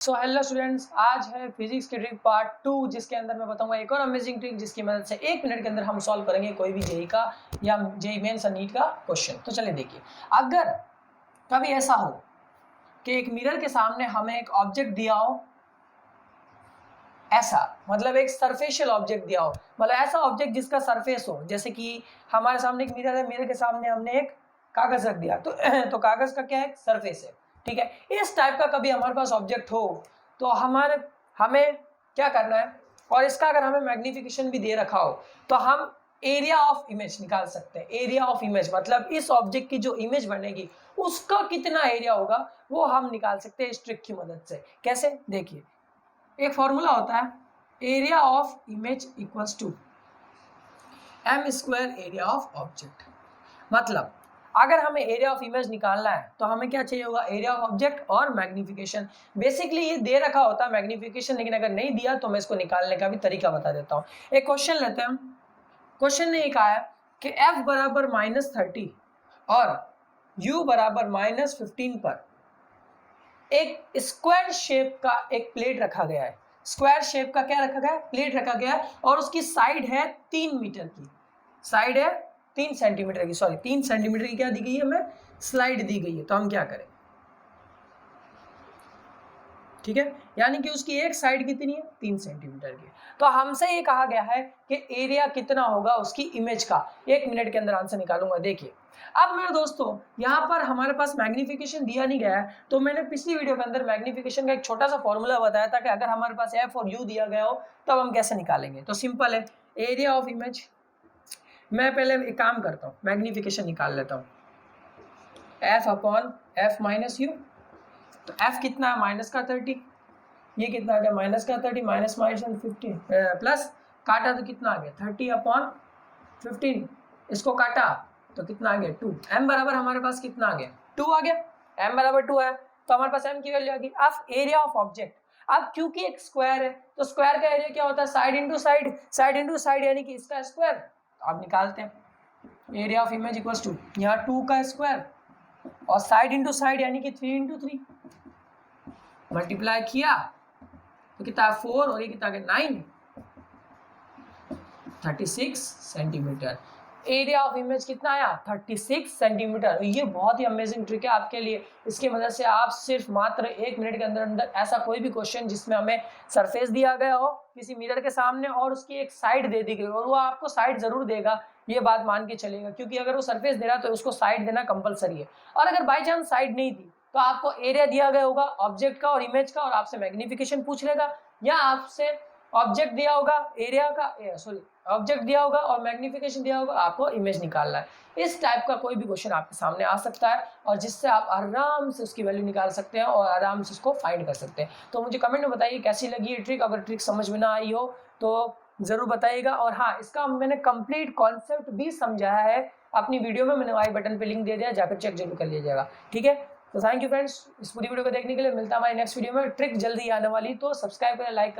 So hello students, आज है physics की ट्रिक पार्ट 2 जिसके अंदर मैं बताऊंगा एक और अमेजिंग ट्रिक जिसकी मदद से 1 मिनट के अंदर हम सॉल्व करेंगे कोई भी जेई का या जेई मेंस और नीट का क्वेश्चन। तो चलिए देखिए, अगर कभी ऐसा हो कि एक मिरर के सामने हमें एक ऑब्जेक्ट दिया हो, ऐसा मतलब एक सरफेशियल ऑब्जेक्ट दिया हो, मतलब ऐसा ऑब्जेक्ट जिसका सरफेस हो, जैसे कि हमारे सामने एक मिरर है, मिरर के सामने हमने एक कागज रख दिया तो कागज का क्या है, सरफेस है, ठीक है। इस टाइप का कभी हमारे पास ऑब्जेक्ट हो तो हमें क्या करना है, और इसका अगर हमें मैग्निफिकेशन भी दे रखा हो तो हम एरिया ऑफ इमेज निकाल सकते हैं। एरिया ऑफ इमेज मतलब इस ऑब्जेक्ट की जो इमेज बनेगी उसका कितना एरिया होगा वो हम निकाल सकते हैं इस ट्रिक की मदद से। कैसे, देखिए, एक फॉर्मूला होता है area of image equals to m square area of object. मतलब अगर हमें एरिया ऑफ इमेज निकालना है तो हमें क्या चाहिए होगा, एरिया ऑफ ऑब्जेक्ट और मैग्निफिकेशन। बेसिकली ये दे रखा होता है मैग्निफिकेशन, लेकिन अगर नहीं दिया तो मैं इसको निकालने का भी तरीका बता देता हूँ। एक क्वेश्चन लेते हैं। क्वेश्चन ने एक आया कि f बराबर -30 और u बराबर -15 पर एक स्क्वायर शेप का एक प्लेट रखा गया है। स्क्वायर शेप का क्या रखा गया है, प्लेट रखा गया है, और उसकी साइड है 3 मीटर की, साइड है 3 सेंटीमीटर की, सॉरी 3 सेंटीमीटर की क्या दी गई है, हमें स्लाइड दी गई है। तो हम क्या करें, ठीक है, यानी कि उसकी एक साइड कितनी है, 3 सेंटीमीटर की। तो हमसे ये कहा गया है कि एरिया कितना होगा उसकी इमेज का। 1 मिनट के अंदर आंसर निकालूंगा। देखिए, अब मेरे दोस्तों यहाँ पर हमारे पास मैग्निफिकेशन दिया नहीं गया है, तो मैंने पिछली वीडियो के अंदर मैग्निफिकेशन का एक छोटा सा फॉर्मूला बताया था कि अगर हमारे पास एफ और यू दिया गया हो तब हम कैसे निकालेंगे। तो सिंपल है, एरिया ऑफ इमेज, मैं पहले एक काम करता हूँ, मैग्निफिकेशन निकाल लेता हूँ, F upon F minus you. तो एफ कितना है, माइनस का 30, ये कितना आ गया, माइनस का 30, माइनस माइनस 15 प्लस काटा तो कितना आ गया 30 अपॉन 15, इसको काटा तो कितना आ गया 2। m बराबर हमारे पास कितना आ गया, 2 आ गया। m बराबर 2 है तो हमारे पास m की वैल्यू आ गई। अब एरिया ऑफ ऑब्जेक्ट, अब क्योंकि एक स्क्वायर है तो स्क्वायर का एरिया क्या होता है, side into side, side into side यानी कि इसका स्क्वायर। तो आप निकालते हैं area of image equals to यहाँ 2 का स्क्वायर और साइड इंटू साइड यानी कि 3 इंटू 3, मल्टीप्लाई किया तो कितना 4 और ये कितना 9, 36 सेंटीमीटर। एरिया ऑफ इमेज कितना आया, 36 सेंटीमीटर। ये बहुत ही अमेजिंग ट्रिक है आपके लिए। इसकी मदद से आप सिर्फ मात्र 1 मिनट के अंदर अंदर ऐसा कोई भी क्वेश्चन जिसमें हमें सरफेस दिया गया हो किसी मिरर के सामने और उसकी एक साइड दे दी गई, और वो आपको साइड जरूर देगा, ये बात मान के चलेगा, क्योंकि अगर वो सरफेस दे रहा है तो उसको साइड देना कंपलसरी है। और अगर बाई चांस साइड नहीं दी तो आपको एरिया दिया गया होगा ऑब्जेक्ट का और इमेज का, और आपसे मैग्निफिकेशन पूछ लेगा, या आपसे ऑब्जेक्ट दिया होगा एरिया का, सॉरी ऑब्जेक्ट दिया होगा और मैग्निफिकेशन दिया होगा, आपको इमेज निकालना है। इस टाइप का कोई भी क्वेश्चन आपके सामने आ सकता है और जिससे आप आराम से उसकी वैल्यू निकाल सकते हैं और आराम से उसको फाइंड कर सकते हैं। तो मुझे कमेंट में बताइए कैसी लगी ये ट्रिक। अगर ट्रिक समझ में ना आई हो तो ज़रूर बताइएगा। और हाँ, इसका मैंने कंप्लीट कॉन्सेप्ट भी समझाया है अपनी वीडियो में, मैंने आई बटन पे लिंक दे दिया, जाकर चेक जरूर कर लीजिएगा, ठीक है। तो थैंक यू फ्रेंड्स, इस पूरी वीडियो को देखने के लिए। मिलता है हमारी नेक्स्ट वीडियो में। ट्रिक जल्दी आने वाली, तो सब्सक्राइब करें, लाइक करें।